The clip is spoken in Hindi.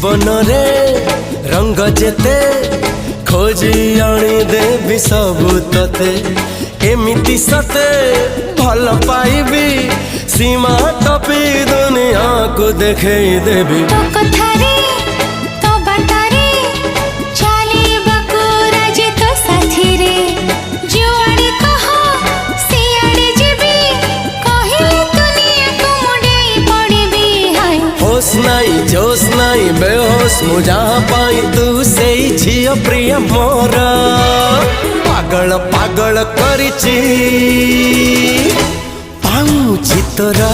जीवन रे रंग जेते खोजी आनी देवी सबू तते एमिति सते भल पाइबी सीमा टपी दुनिया को देखे देवी तो कथारे तो बाटारे चाली बकुरा जे तो साथी रे जुआड़े कहो सियाड़े जेबी कहिले दुनिया को मुड़े पड़बी हाय होश नाई जोश नाई बेहोश मु जहाँ पाई तू से झियो प्रिय मोर पागल पागल करिची पाऊँ तोरा।